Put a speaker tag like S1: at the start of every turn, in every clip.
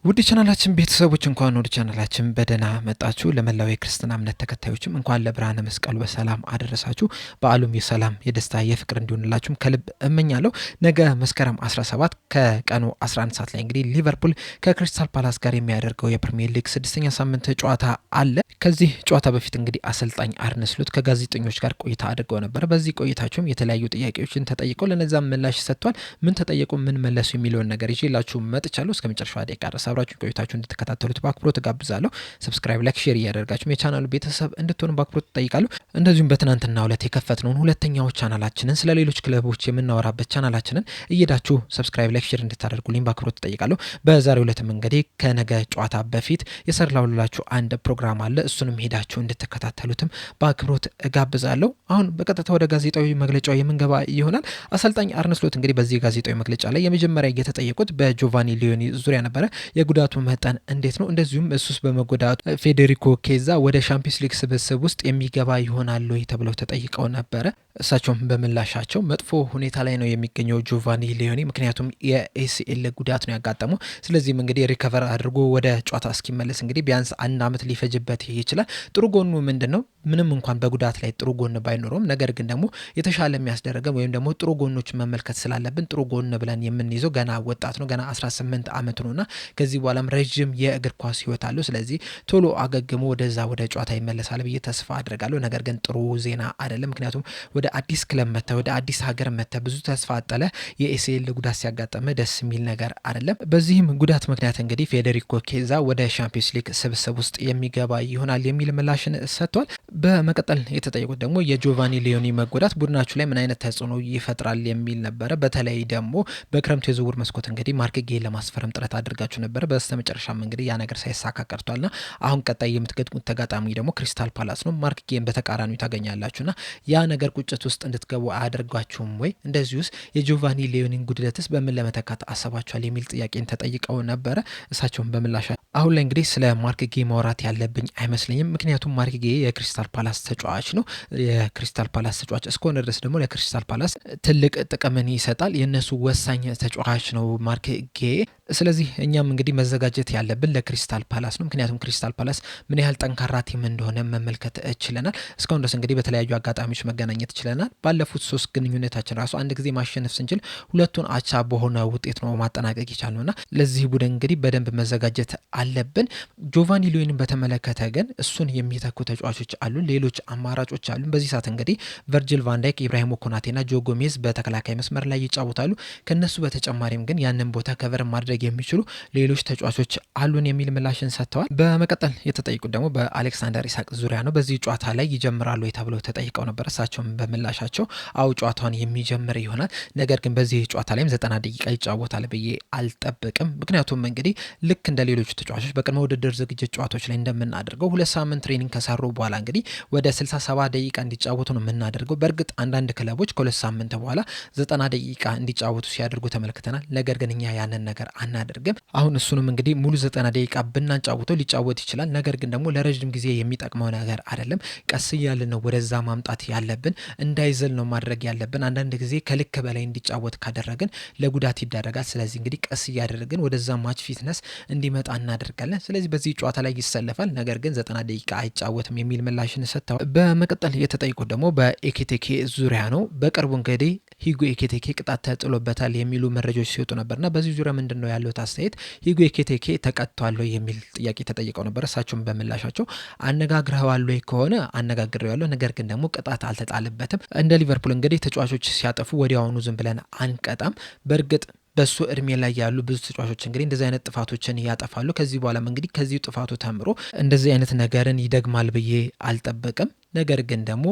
S1: ውድ ቻናላችን ቤተሰቦች እንኳን ወደ ቻናላችን በደህና መጣችሁ። ለመላው የክርስትና እምነት ተከታዮችም እንኳን ለብርሃነ መስቀሉ በሰላም አደረሳችሁ። በዓሉም የሰላም የደስታ የፍቅር እንዲሆንላችሁም ከልብ እመኛለሁ። ነገ መስከረም 17 ከቀኑ 11 ሰዓት ላይ እንግዲህ ሊቨርፑል ከክሪስታል ፓላስ ጋር የሚያደርገው የፕሪሚየር ሊግ 6ኛ ሳምንት ጨዋታ አለ። ከዚህ ጨዋታ በፊት እንግዲህ አሰልጣኝ አርነ ስሎት ከጋዜጠኞች ጋር ቆይታ አድርገው ነበር። በዚህ ቆይታቸውም የተለያዩ ጥያቄዎችን ተጠይቀው ለነዛም ምላሽ ሰጥቷል። ምን ተጠየቁ፣ ምን መለሱ የሚለውን ነገር ይዤላችሁ መጥቻለሁ። እስከ መጨረሻው ደቂቃ ድረስ አብራችሁ ቆይታችሁ እንድትከታተሉት በአክብሮት ጋብዛለሁ። ሰብስክራይብ፣ ላይክ፣ ሼር እያደረጋችሁ የቻናሉ ቤተሰብ እንድትሆኑ በአክብሮት እጠይቃለሁ። እንደዚሁም በትናንትናው ዕለት የከፈትነውን ሁለተኛው ቻናላችንን ስለ ሌሎች ክለቦች የምናወራበት ቻናላችንን እየሄዳችሁ ሰብስክራይብ፣ ላይክ፣ ሼር እንድታደርጉልኝ በአክብሮት እጠይቃለሁ። በዛሬው ዕለትም እንግዲህ ከነገ ጨዋታ በፊት የሰራሁላችሁ አንድ ፕሮግራም አለ። እሱንም ሄዳችሁ እንድትከታተሉትም በአክብሮት እጋብዛለሁ። አሁን በቀጥታ ወደ ጋዜጣዊ መግለጫው የምንገባ ይሆናል። አሰልጣኝ አርነ ስሎት እንግዲህ በዚህ ጋዜጣዊ መግለጫ ላይ የመጀመሪያ እየተጠየቁት በጆቫኒ ሊዮኒ ዙሪያ ነበረ። የጉዳቱ መጠን እንዴት ነው፣ እንደዚሁም እሱስ በመጎዳቱ ፌዴሪኮ ኬዛ ወደ ሻምፒዮንስ ሊግ ስብስብ ውስጥ የሚገባ ይሆናል ወይ ተብለው ተጠይቀው ነበረ። እሳቸውም በምላሻቸው መጥፎ ሁኔታ ላይ ነው የሚገኘው ጆቫኒ ሊዮኒ፣ ምክንያቱም የኤሲኤል ጉዳት ነው ያጋጠመው። ስለዚህም እንግዲህ ሪከቨር አድርጎ ወደ ጨዋታ እስኪመለስ እንግዲህ ቢያንስ 1 ዓመት ሊፈጅበት ይችላል። ጥሩ ጎኑ ምንድን ነው? ምንም እንኳን በጉዳት ላይ ጥሩ ጎን ባይኖረውም ነገር ግን ደግሞ የተሻለ የሚያስደረገን ወይም ደግሞ ጥሩ ጎኖችን መመልከት ስላለብን ጥሩ ጎን ብለን የምንይዘው ገና ወጣት ነው፣ ገና 18 ዓመት ነውና ከዚህ በኋላም ረጅም የእግር ኳስ ህይወት አለው። ስለዚህ ቶሎ አገግሞ ወደዛ ወደ ጨዋታ ይመለሳል ብዬ ተስፋ አድርጋለሁ። ነገር ግን ጥሩ ዜና አይደለም፣ ምክንያቱም ወደ አዲስ ክለብ መተ ወደ አዲስ ሀገር መተ ብዙ ተስፋ አጠለ የኤሲኤል ጉዳት ሲያጋጠመ ደስ የሚል ነገር አይደለም። በዚህም ጉዳት ምክንያት እንግዲህ ፌዴሪኮ ኬዛ ወደ ሻምፒዮንስ ሊግ ስብስብ ውስጥ የሚገባ ይሆናል የሚል ምላሽን ሰጥቷል። በመቀጠል የተጠየቁት ደግሞ የጆቫኒ ሊዮኒ መጎዳት ቡድናችሁ ላይ ምን አይነት ተጽዕኖ ይፈጥራል የሚል ነበረ። በተለይ ደግሞ በክረምቱ የዝውውር መስኮት እንግዲህ ማርክ ጌን ለማስፈረም ጥረት አድርጋችሁ ነበረ። በስተመጨረሻም እንግዲህ ያ ነገር ሳይሳካ ቀርቷልና አሁን ቀጣይ የምትገጥሙት ተጋጣሚ ደግሞ ክሪስታል ፓላስ ነው። ማርክ ጌን በተቃራኒው ታገኛላችሁና ያ ነገር ቁጭት ውስጥ እንድትገቡ አያደርጓችሁም ወይ? እንደዚሁስ የጆቫኒ ሊዮኒን ጉድለትስ በምን ለመተካት አሰባችኋል የሚል ጥያቄን ተጠይቀው ነበረ። እሳቸውን በምላሻ አሁን ላይ እንግዲህ ስለ ማርክ ጌ ማውራት ያለብኝ አይመስለኝም፣ ምክንያቱም ማርክ ጌ የክሪስታል ፓላስ ተጫዋች ነው። የክሪስታል ፓላስ ተጫዋች እስከሆነ ድረስ ደግሞ ለክሪስታል ፓላስ ትልቅ ጥቅምን ይሰጣል። የእነሱ ወሳኝ ተጫዋች ነው ማርክ ጌ። ስለዚህ እኛም እንግዲህ መዘጋጀት ያለብን ለክሪስታል ፓላስ ነው። ምክንያቱም ክሪስታል ፓላስ ምን ያህል ጠንካራ ቲም እንደሆነ መመልከት ችለናል። እስካሁን ድረስ እንግዲህ በተለያዩ አጋጣሚዎች መገናኘት ችለናል። ባለፉት 3 ግንኙነታችን ራሱ አንድ ጊዜ ማሸነፍ ስንችል 2ቱን አቻ በሆነ ውጤት ነው ማጠናቀቅ የቻልነውና ለዚህ ቡድን እንግዲህ በደንብ መዘጋጀት አለብን። ጆቫኒ ሊዮኒን በተመለከተ ግን እሱን የሚተኩ ተጫዋቾች አሉ፣ ሌሎች አማራጮች አሉ። በዚህ ሰዓት እንግዲህ ቨርጂል ቫንዳይክ፣ ኢብራሂሞ ኮናቴና ጆ ጎሜዝ በተከላካይ መስመር ላይ ይጫወታሉ። ከነሱ በተጨማሪም ግን ያንን ቦታ ከቨር ማድረግ የሚችሉ ሌሎች ተጫዋቾች አሉን የሚል ምላሽን ሰጥተዋል። በመቀጠል የተጠይቁት ደግሞ በአሌክሳንደር ኢሳቅ ዙሪያ ነው። በዚህ ጨዋታ ላይ ይጀምራሉ ተብለው ተጠይቀው ነበር። እሳቸውም በምላሻቸው አው ጨዋታውን የሚጀምር ይሆናል፣ ነገር ግን በዚህ ጨዋታ ላይም 90 ደቂቃ ይጫወታል ብዬ አልጠብቅም። ምክንያቱም እንግዲህ ልክ እንደ ሌሎቹ ተጫዋቾች በቅድመ ውድድር ዝግጅት ጨዋታዎች ላይ እንደምናደርገው 2 ሳምንት ትሬኒንግ ከሰሩ በኋላ እንግዲህ ወደ 67 ደቂቃ እንዲጫወቱ ነው የምናደርገው። በእርግጥ አንዳንድ ክለቦች ከ2 ሳምንት በኋላ 90 ደቂቃ እንዲጫወቱ ሲያደርጉ ተመልክተናል። ነገር ግን እኛ ያንን ነገር አናደርግም። አሁን እሱንም እንግዲህ ሙሉ 90 ደቂቃ ብናጫውተው ሊጫወት ይችላል። ነገር ግን ደግሞ ለረጅም ጊዜ የሚጠቅመው ነገር አይደለም። ቀስ እያልን ነው ወደዛ ማምጣት ያለብን፣ እንዳይዘል ነው ማድረግ ያለብን። አንዳንድ ጊዜ ከልክ በላይ እንዲጫወት ካደረግን ለጉዳት ይዳረጋል። ስለዚህ እንግዲህ ቀስ እያደረግን ወደዛ ማች ፊትነስ እንዲመጣ እናደርጋለን። ስለዚህ በዚህ ጨዋታ ላይ ይሰለፋል፣ ነገር ግን 90 ደቂቃ አይጫወትም የሚል ምላሽን ሰጥተዋል። በመቀጠል የተጠይቁት ደግሞ በኤኬቴኬ ዙሪያ ነው። በቅርቡ እንግዲህ ሂጎ ኤኬቴኬ ቅጣት ተጥሎበታል የሚሉ መረጃዎች ሲወጡ ነበርና በዚህ ዙሪያ ምንድን ነው ያለው አስተያየት? ሂጎ ኤኬቴኬ ተቀጥቷል የሚል ጥያቄ ተጠይቀው ነበር። እሳቸውም በምላሻቸው አነጋግረዋል ወይ ከሆነ አነጋግሬዋለሁ፣ ነገር ግን ደግሞ ቅጣት አልተጣለበትም። እንደ ሊቨርፑል እንግዲህ ተጫዋቾች ሲያጠፉ ወዲያውኑ ዝም ብለን አንቀጣም። በእርግጥ በሱ እድሜ ላይ ያሉ ብዙ ተጫዋቾች እንግዲህ እንደዚህ አይነት ጥፋቶችን ያጠፋሉ። ከዚህ በኋላም እንግዲህ ከዚህ ጥፋቱ ተምሮ እንደዚህ አይነት ነገርን ይደግማል ብዬ አልጠበቅም። ነገር ግን ደግሞ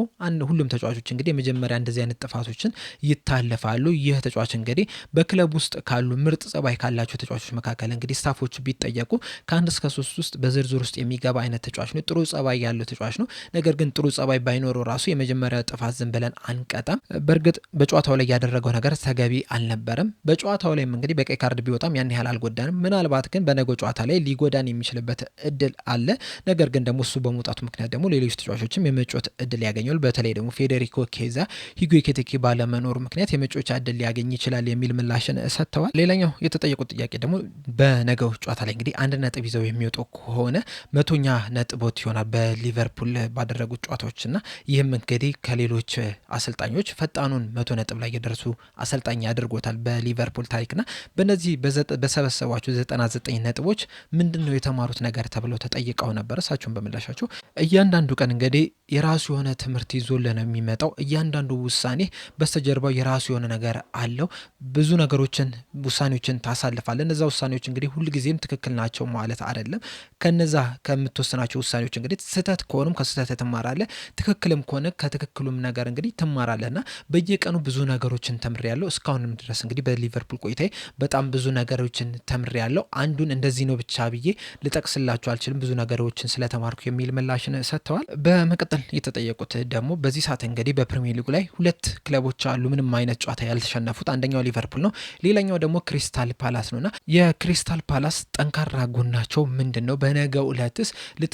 S1: ሁሉም ተጫዋቾች እንግዲህ የመጀመሪያ እንደዚህ አይነት ጥፋቶችን ይታለፋሉ። ይህ ተጫዋች እንግዲህ በክለብ ውስጥ ካሉ ምርጥ ጸባይ ካላቸው ተጫዋቾች መካከል እንግዲህ ስታፎቹ ቢጠየቁ ከ1 እስከ 3 ውስጥ በዝርዝር ውስጥ የሚገባ አይነት ተጫዋች ነው። ጥሩ ጸባይ ያለው ተጫዋች ነው። ነገር ግን ጥሩ ጸባይ ባይኖረው ራሱ የመጀመሪያ ጥፋት ዝም ብለን አንቀጣም። በእርግጥ በጨዋታው ላይ ያደረገው ነገር ተገቢ አልነበረም። በጨዋታው ላይም እንግዲህ በቀይ ካርድ ቢወጣም ያን ያህል አልጎዳንም። ምናልባት ግን በነገው ጨዋታ ላይ ሊጎዳን የሚችልበት እድል አለ። ነገር ግን ደግሞ እሱ በመውጣቱ ምክንያት ደግሞ ሌሎች ተጫዋቾችም የመጫወት የመጫወት እድል ያገኛል። በተለይ ደግሞ ፌዴሪኮ ኬዛ ሂጎ ኤኪቲኬ ባለመኖሩ ምክንያት የመጫወቻ እድል ሊያገኝ ይችላል የሚል ምላሽን ሰጥተዋል። ሌላኛው የተጠየቁት ጥያቄ ደግሞ በነገው ጨዋታ ላይ እንግዲህ 1 ነጥብ ይዘው የሚወጡ ከሆነ 100ኛ ነጥቦት ይሆናል በሊቨርፑል ባደረጉት ጨዋታዎችና ይህም እንግዲህ ከሌሎች አሰልጣኞች ፈጣኑን 100 ነጥብ ላይ የደረሱ አሰልጣኝ ያደርጎታል በሊቨርፑል ታሪክና በነዚህ በሰበሰቧቸው 99 ነጥቦች ምንድነው የተማሩት ነገር ተብለው ተጠይቀው ነበር። እሳቸውን በምላሻቸው እያንዳንዱ ቀን እንግዲህ የራሱ የሆነ ትምህርት ይዞልን ነው የሚመጣው። እያንዳንዱ ውሳኔ በስተጀርባው የራሱ የሆነ ነገር አለው። ብዙ ነገሮችን ውሳኔዎችን ታሳልፋለህ። እነዛ ውሳኔዎች እንግዲህ ሁልጊዜም ትክክል ናቸው ማለት አይደለም። ከነዛ ከምትወስናቸው ውሳኔዎች እንግዲህ ስህተት ከሆኑም ከስህተት ትማራለህ፣ ትክክልም ከሆነ ከትክክሉም ነገር እንግዲህ ትማራለህና በየቀኑ ብዙ ነገሮችን ተምሬያለሁ። እስካሁንም ድረስ እንግዲህ በሊቨርፑል ቆይታዬ በጣም ብዙ ነገሮችን ተምሬያለሁ። አንዱን እንደዚህ ነው ብቻ ብዬ ልጠቅስላችሁ አልችልም፣ ብዙ ነገሮችን ስለተማርኩ የሚል ምላሽን ሰጥተዋል። በመቀጠል የተጠየቁት ደግሞ በዚህ ሰዓት እንግዲህ በፕሪሚየር ሊጉ ላይ 2 ክለቦች አሉ ምንም አይነት ጨዋታ ያልተሸነፉት። አንደኛው ሊቨርፑል ነው፣ ሌላኛው ደግሞ ክሪስታል ፓላስ ነውና የክሪስታል ፓላስ ጠንካራ ጎናቸው ምንድነው? በነገው ዕለትስ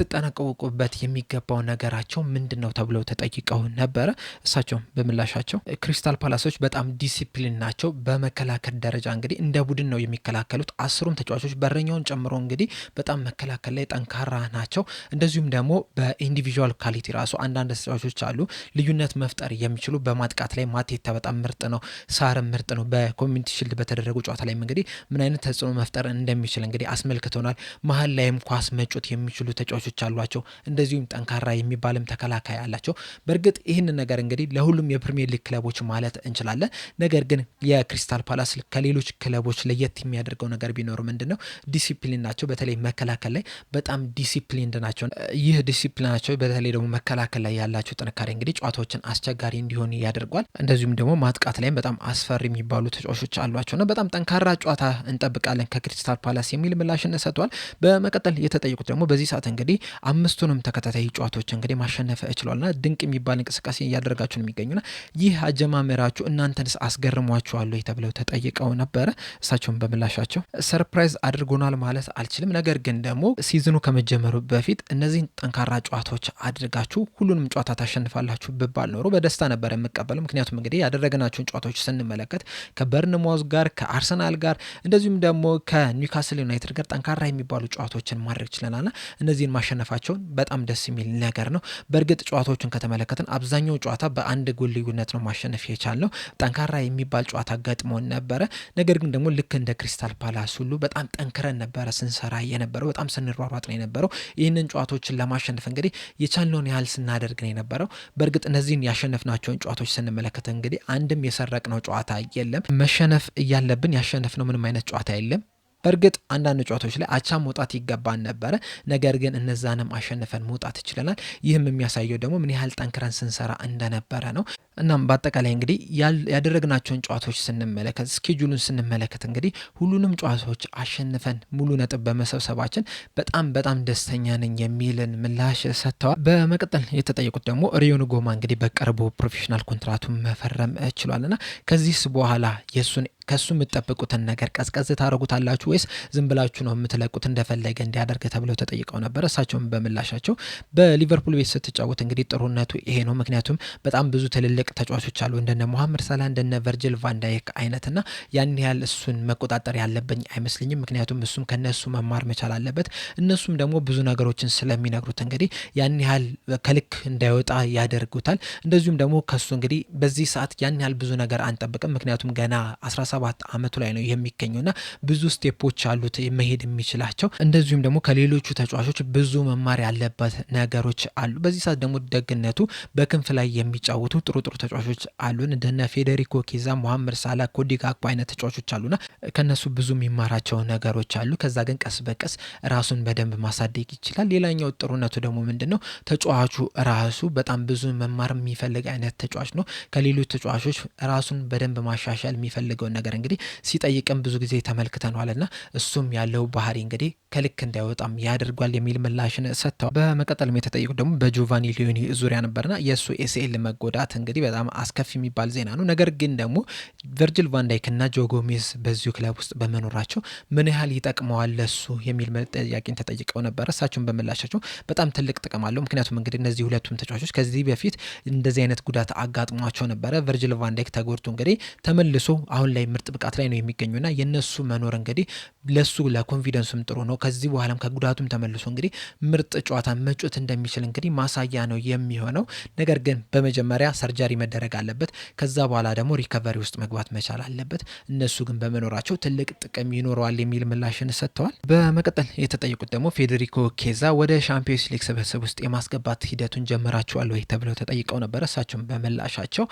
S1: ልትጠነቀቁበት የሚገባው ነገራቸው ምንድነው ተብለው ተጠይቀው ነበረ። እሳቸውም በምላሻቸው ክሪስታል ፓላሶች በጣም ዲሲፕሊን ናቸው። በመከላከል ደረጃ እንግዲህ እንደ ቡድን ነው የሚከላከሉት። 10ሩም ተጫዋቾች በረኛውን ጨምሮ እንግዲህ በጣም መከላከል ላይ ጠንካራ ናቸው። እንደዚሁም ደግሞ በኢንዲቪዥዋል ኳሊቲ ራሱ አንዳንድ ተጫዋቾች አሉ ልዩነት መፍጠር የሚችሉ። በማጥቃት ላይ ማቴታ በጣም ምርጥ ነው፣ ሳርም ምርጥ ነው። በኮሚኒቲ ሺልድ በተደረጉ ጨዋታ ላይም እንግዲህ ምን አይነት ተጽዕኖ መፍጠር እንደሚችል እንግዲህ አስመልክተውናል። መሀል ላይም ኳስ መጮት የሚችሉ ተጫዋቾች አሏቸው። እንደዚሁም ጠንካራ የሚባልም ተከላካይ አላቸው። በእርግጥ ይህንን ነገር እንግዲህ ለሁሉም የፕሪሚየር ሊግ ክለቦች ማለት እንችላለን። ነገር ግን የክሪስታል ፓላስ ከሌሎች ክለቦች ለየት የሚያደርገው ነገር ቢኖር ምንድነው? ዲሲፕሊን ናቸው። በተለይ መከላከል ላይ በጣም ዲሲፕሊንድ ናቸው። ይህ ዲሲፕሊናቸው በተለይ ደግሞ መከላከል ላይ ያላቸው ጥንካሬ እንግዲህ ጨዋታዎችን አስቸጋሪ እንዲሆን ያደርጓል። እንደዚሁም ደግሞ ማጥቃት ላይም በጣም አስፈሪ የሚባሉ ተጫዋቾች አሏቸውና በጣም ጠንካራ ጨዋታ እንጠብቃለን ከክሪስታል ፓላስ የሚል ምላሽን ሰጥቷል። በመቀጠል የተጠየቁት ደግሞ በዚህ ሰዓት እንግዲህ 5ቱንም ተከታታይ ጨዋታዎች እንግዲህ ማሸነፍ እችሏልና ድንቅ የሚባል እንቅስቃሴ እያደረጋችሁ ነው የሚገኙና ይህ አጀማመራችሁ እናንተንስ አስገርሟችኋል ተብለው ተጠይቀው ነበረ። እሳቸውን በምላሻቸው ሰርፕራይዝ አድርጎናል ማለት አልችልም፣ ነገር ግን ደግሞ ሲዝኑ ከመጀመሩ በፊት እነዚህን ጠንካራ ጨዋታዎች አድርጋችሁ ሁሉንም ጨዋታ ታሸንፋላችሁ ብባል ኖሮ በደስታ ነበር የምቀበለው። ምክንያቱም እንግዲህ ያደረግናቸውን ጨዋታዎች ስንመለከት ከበርንማውዝ ጋር፣ ከአርሰናል ጋር እንደዚሁም ደግሞ ከኒውካስል ዩናይትድ ጋር ጠንካራ የሚባሉ ጨዋታዎችን ማድረግ ችለናልና እነዚህን ማሸነፋቸውን በጣም ደስ የሚል ነገር ነው። በእርግጥ ጨዋታዎችን ከተመለከትን አብዛኛው ጨዋታ በአንድ ጎል ልዩነት ነው ማሸነፍ የቻልነው። ጠንካራ የሚባል ጨዋታ ገጥሞን ነበረ። ነገር ግን ደግሞ ልክ እንደ ክሪስታል ፓላስ ሁሉ በጣም ጠንክረን ነበረ ስንሰራ የነበረው፣ በጣም ስንሯሯጥ ነው የነበረው። ይህንን ጨዋታዎችን ለማሸነፍ እንግዲህ የቻልነውን ያህል ስናደርግ ነው የነበረው። በእርግጥ እነዚህን ያሸነፍናቸውን ጨዋታዎች ስንመለከት እንግዲህ አንድም የሰረቅነው ጨዋታ የለም። መሸነፍ እያለብን ያሸነፍነው ምንም አይነት ጨዋታ የለም። በእርግጥ አንዳንድ ጨዋታዎች ላይ አቻ መውጣት ይገባን ነበረ፣ ነገር ግን እነዛንም አሸንፈን መውጣት ይችለናል። ይህም የሚያሳየው ደግሞ ምን ያህል ጠንክረን ስንሰራ እንደነበረ ነው። እናም በአጠቃላይ እንግዲህ ያደረግናቸውን ጨዋታዎች ስንመለከት፣ ስኬጁሉን ስንመለከት እንግዲህ ሁሉንም ጨዋታዎች አሸንፈን ሙሉ ነጥብ በመሰብሰባችን በጣም ደስተኛ ነኝ የሚልን ምላሽ ሰጥተዋል። በመቀጠል የተጠየቁት ደግሞ ሪዮን ጎማ እንግዲህ በቅርቡ ፕሮፌሽናል ኮንትራቱን መፈረም ችሏልና ከዚህስ በኋላ ከሱ የምትጠብቁትን ነገር ቀዝቀዝ ታደርጉታላችሁ ወይስ ዝም ብላችሁ ነው የምትለቁት እንደፈለገ እንዲያደርግ ተብለው ተጠይቀው ነበር። እሳቸውም በምላሻቸው በሊቨርፑል ቤት ስትጫወት እንግዲህ ጥሩነቱ ይሄ ነው። ምክንያቱም በጣም ብዙ ትልልቅ ተጫዋቾች አሉ እንደነ ሞሐመድ ሳላ እንደነ ቨርጅል ቫንዳይክ አይነትና ያን ያህል እሱን መቆጣጠር ያለብኝ አይመስልኝም። ምክንያቱም እሱም ከነሱ መማር መቻል አለበት። እነሱም ደግሞ ብዙ ነገሮችን ስለሚነግሩት እንግዲህ ያን ያህል ከልክ እንዳይወጣ ያደርጉታል። እንደዚሁም ደግሞ ከሱ እንግዲህ በዚህ ሰዓት ያን ያህል ብዙ ነገር አንጠብቅም። ምክንያቱም ገና 17 ዓመቱ ላይ ነው የሚገኘውና ብዙ ስቴፖች አሉት መሄድ የሚችላቸው። እንደዚሁም ደግሞ ከሌሎቹ ተጫዋቾች ብዙ መማር ያለበት ነገሮች አሉ። በዚህ ሰዓት ደግሞ ደግነቱ በክንፍ ላይ የሚጫወቱ ጥሩ ተጫዋቾች አሉን እንደነ ፌዴሪኮ ኬዛ፣ ሞሐመድ ሳላ፣ ኮዲ ጋክፖ አይነት ተጫዋቾች አሉና ከነሱ ብዙ የሚማራቸው ነገሮች አሉ። ከዛ ግን ቀስ በቀስ ራሱን በደንብ ማሳደግ ይችላል። ሌላኛው ጥሩነቱ ደግሞ ምንድነው? ተጫዋቹ ራሱ በጣም ብዙ መማር የሚፈልግ አይነት ተጫዋች ነው። ከሌሎች ተጫዋቾች ራሱን በደንብ ማሻሻል የሚፈልገውን ነገር እንግዲህ ሲጠይቅም ብዙ ጊዜ ተመልክተናልና እሱም ያለው ባህሪ እንግዲህ ከልክ እንዳይወጣም ያደርጓል የሚል ምላሽን ሰጥተዋል። በመቀጠልም የተጠየቁት ደግሞ በጆቫኒ ሊዮኒ ዙሪያ ነበርና የእሱ ኤሲኤል መጎዳት እንግዲህ በጣም አስከፊ የሚባል ዜና ነው። ነገር ግን ደግሞ ቨርጅል ቫንዳይክ እና ጆ ጎሜዝ በዚሁ ክለብ ውስጥ በመኖራቸው ምን ያህል ይጠቅመዋል ለሱ የሚል ጥያቄን ተጠይቀው ነበረ። እሳቸውን በምላሻቸው በጣም ትልቅ ጥቅም አለው። ምክንያቱም እንግዲህ እነዚህ ሁለቱም ተጫዋቾች ከዚህ በፊት እንደዚህ አይነት ጉዳት አጋጥሟቸው ነበረ። ቨርጅል ቫንዳይክ ተጎድቶ እንግዲህ ተመልሶ አሁን ላይ ምርጥ ብቃት ላይ ነው የሚገኙና የነሱ መኖር እንግዲህ ለሱ ለኮንፊደንሱም ጥሩ ነው። ከዚህ በኋላም ከጉዳቱም ተመልሶ እንግዲህ ምርጥ ጨዋታ መጮት እንደሚችል እንግዲህ ማሳያ ነው የሚሆነው። ነገር ግን በመጀመሪያ ሰርጀሪ መደረግ አለበት። ከዛ በኋላ ደግሞ ሪከቨሪ ውስጥ መግባት መቻል አለበት። እነሱ ግን በመኖራቸው ትልቅ ጥቅም ይኖረዋል የሚል ምላሽን ሰጥተዋል። በመቀጠል የተጠየቁት ደግሞ ፌዴሪኮ ኬዛ ወደ ሻምፒዮንስ ሊግ ስብስብ ውስጥ የማስገባት ሂደቱን ጀምራችኋል ወይ ተብለው ተጠይቀው ነበር። እሳቸውም በምላሻቸው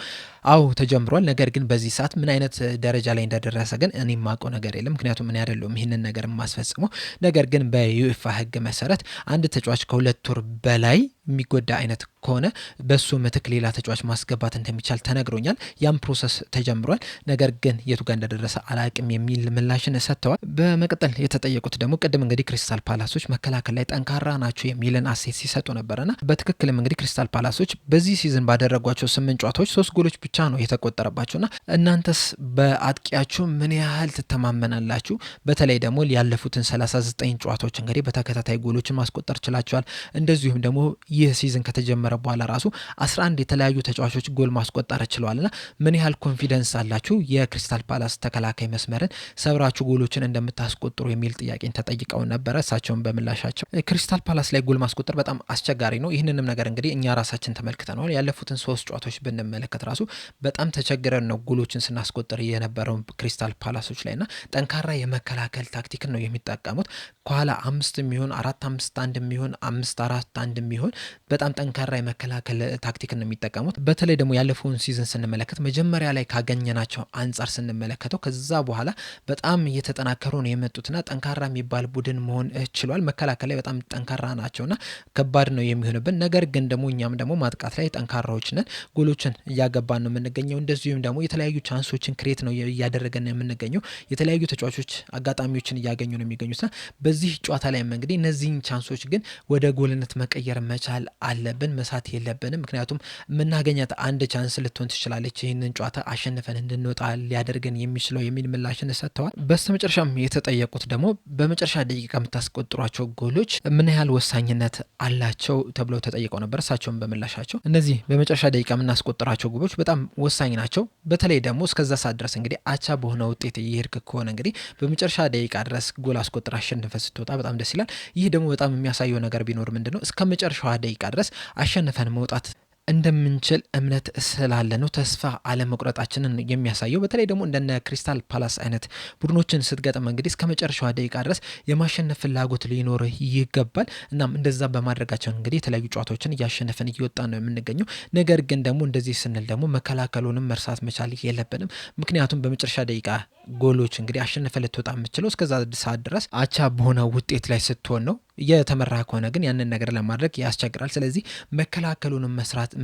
S1: አዎ ተጀምሯል፣ ነገር ግን በዚህ ሰዓት ምን አይነት ደረጃ ላይ እንደደረሰ ግን እኔ የማውቀው ነገር የለም። ምክንያቱም እኔ አይደለሁም ይህንን ነገር የማስፈጽመው። ነገር ግን በዩኤፋ ሕግ መሰረት አንድ ተጫዋች ከ2 ወር በላይ የሚጎዳ አይነት ከሆነ በሱ ምትክ ሌላ ተጫዋች ማስገባት እንደሚቻል ተነግሮኛል። ያም ፕሮሰስ ተጀምሯል። ነገር ግን የቱ ጋር እንደደረሰ አላቅም የሚል ምላሽን ሰጥተዋል። በመቀጠል የተጠየቁት ደግሞ ቅድም እንግዲህ ክሪስታል ፓላሶች መከላከል ላይ ጠንካራ ናቸው የሚልን አሴት ሲሰጡ ነበረና በትክክልም እንግዲህ ክሪስታል ፓላሶች በዚህ ሲዝን ባደረጓቸው 8 ጨዋታዎች 3 ጎሎች ብቻ ነው የተቆጠረባቸውና እናንተስ በአጥቂያችሁ ምን ያህል ትተማመናላችሁ? በተለይ ደግሞ ያለፉትን 39 ጨዋታዎች እንግዲህ በተከታታይ ጎሎችን ማስቆጠር ችላቸዋል። እንደዚሁም ደግሞ ይህ ሲዝን ከተጀመረ በኋላ ራሱ 11 የተለያዩ ተጫዋቾች ጎል ማስቆጠር ችለዋልና ምን ያህል ኮንፊደንስ አላችሁ የክሪስታል ፓላስ ተከላካይ መስመርን ሰብራችሁ ጎሎችን እንደምታስቆጥሩ የሚል ጥያቄን ተጠይቀው ነበረ። እሳቸውን በምላሻቸው ክሪስታል ፓላስ ላይ ጎል ማስቆጠር በጣም አስቸጋሪ ነው። ይህንንም ነገር እንግዲህ እኛ ራሳችን ተመልክተናል። ያለፉትን 3 ጨዋታዎች ብንመለከት ራሱ በጣም ተቸግረን ነው ጎሎችን ስናስቆጥር የነበረው ክሪስታል ፓላሶች ላይና ጠንካራ የመከላከል ታክቲክን ነው የሚጠቀሙት። ከኋላ 5 የሚሆን 4-5-1 የሚሆን 5-4-1 የሚሆን በጣም ጠንካራ የመከላከል ታክቲክን ነው የሚጠቀሙት። በተለይ ደግሞ ያለፈውን ሲዝን ስንመለከት መጀመሪያ ላይ ካገኘናቸው አንጻር ስንመለከተው ከዛ በኋላ በጣም እየተጠናከሩ ነው የመጡትና ጠንካራ የሚባል ቡድን መሆን ችሏል። መከላከል ላይ በጣም ጠንካራ ናቸውና ከባድ ነው የሚሆንብን። ነገር ግን ደግሞ እኛም ደግሞ ማጥቃት ላይ ጠንካራዎች ነን። ጎሎችን እያገባን ነው የምንገኘው። እንደዚሁም ደግሞ የተለያዩ ቻንሶችን ክሬት ነው እያደረገን ነው የምንገኘው። የተለያዩ ተጫዋቾች አጋጣሚዎችን እያገኙ ነው የሚገኙትና በዚህ ጨዋታ ላይ እንግዲህ እነዚህን ቻንሶች ግን ወደ ጎልነት መቀየር መቻል አለብን፣ መሳት የለብንም። ምክንያቱም የምናገኛት አንድ ቻንስ ልትሆን ትችላለች ይህንን ጨዋታ አሸንፈን እንድንወጣ ሊያደርገን የሚችለው የሚል ምላሽን ሰጥተዋል። በስተመጨረሻም የተጠየቁት ደግሞ በመጨረሻ ደቂቃ የምታስቆጥሯቸው ጎሎች ምን ያህል ወሳኝነት አላቸው ተብለው ተጠይቀው ነበር። እሳቸውን በምላሻቸው እነዚህ በመጨረሻ ደቂቃ የምናስቆጥራቸው ጎሎች በጣም ወሳኝ ናቸው። በተለይ ደግሞ እስከዛ ሰዓት ድረስ እንግዲህ አቻ በሆነ ውጤት እየሄድክ ከሆነ እንግዲህ በመጨረሻ ደቂቃ ድረስ ጎል አስቆጥር አሸንፈ ስትወጣ በጣም ደስ ይላል። ይህ ደግሞ በጣም የሚያሳየው ነገር ቢኖር ምንድነው እስከ መጨረሻዋ ደቂቃ ድረስ አሸንፈን መውጣት እንደምንችል እምነት ስላለ ነው። ተስፋ አለመቁረጣችንን የሚያሳየው በተለይ ደግሞ እንደነ ክሪስታል ፓላስ አይነት ቡድኖችን ስትገጥም እንግዲህ እስከ መጨረሻዋ ደቂቃ ድረስ የማሸነፍ ፍላጎት ሊኖር ይገባል። እናም እንደዛ በማድረጋቸው እንግዲህ የተለያዩ ጨዋታዎችን እያሸነፈን እየወጣን ነው የምንገኘው። ነገር ግን ደግሞ እንደዚህ ስንል ደግሞ መከላከሉንም መርሳት መቻል የለብንም። ምክንያቱም በመጨረሻ ደቂቃ ጎሎች እንግዲህ አሸነፈ ልትወጣ የምችለው እስከዛ ሰዓት ድረስ አቻ በሆነ ውጤት ላይ ስትሆን ነው። የተመራ ከሆነ ግን ያንን ነገር ለማድረግ ያስቸግራል። ስለዚህ መከላከሉንም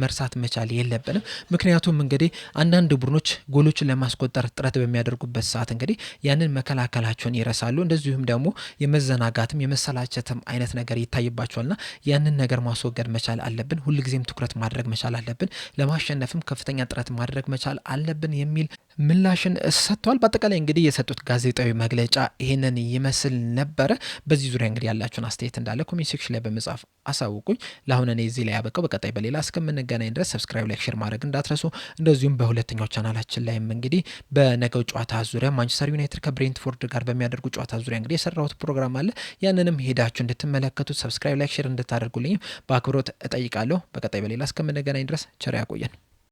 S1: መርሳት መቻል የለብንም። ምክንያቱም እንግዲህ አንዳንድ ቡድኖች ጎሎችን ለማስቆጠር ጥረት በሚያደርጉበት ሰዓት እንግዲህ ያንን መከላከላቸውን ይረሳሉ። እንደዚሁም ደግሞ የመዘናጋትም የመሰላቸትም አይነት ነገር ይታይባቸዋልና ያንን ነገር ማስወገድ መቻል አለብን። ሁልጊዜም ትኩረት ማድረግ መቻል አለብን። ለማሸነፍም ከፍተኛ ጥረት ማድረግ መቻል አለብን የሚል ምላሽን ሰጥተዋል። በአጠቃላይ እንግዲህ የሰጡት ጋዜጣዊ መግለጫ ይህንን ይመስል ነበረ። በዚህ ዙሪያ እንግዲህ ያላችሁን አስተያየት እንዳለ ኮሜንት ሴክሽን ላይ በመጻፍ አሳውቁኝ። ለአሁን እኔ እዚህ ላይ ያበቃው። በቀጣይ በሌላ እስከምንገናኝ ድረስ ሰብስክራይብ፣ ላይክ፣ ሼር ማድረግ እንዳትረሱ። እንደዚሁም በሁለተኛው ቻናላችን ላይም እንግዲህ በነገው ጨዋታ ዙሪያ ማንቸስተር ዩናይትድ ከብሬንትፎርድ ጋር በሚያደርጉ ጨዋታ ዙሪያ እንግዲህ የሰራሁት ፕሮግራም አለ። ያንንም ሄዳችሁ እንድትመለከቱት ሰብስክራይብ፣ ላይክ፣ ሼር እንድታደርጉልኝ በአክብሮት እጠይቃለሁ። በቀጣይ በሌላ እስከምንገናኝ ድረስ ቸር ያቆየን።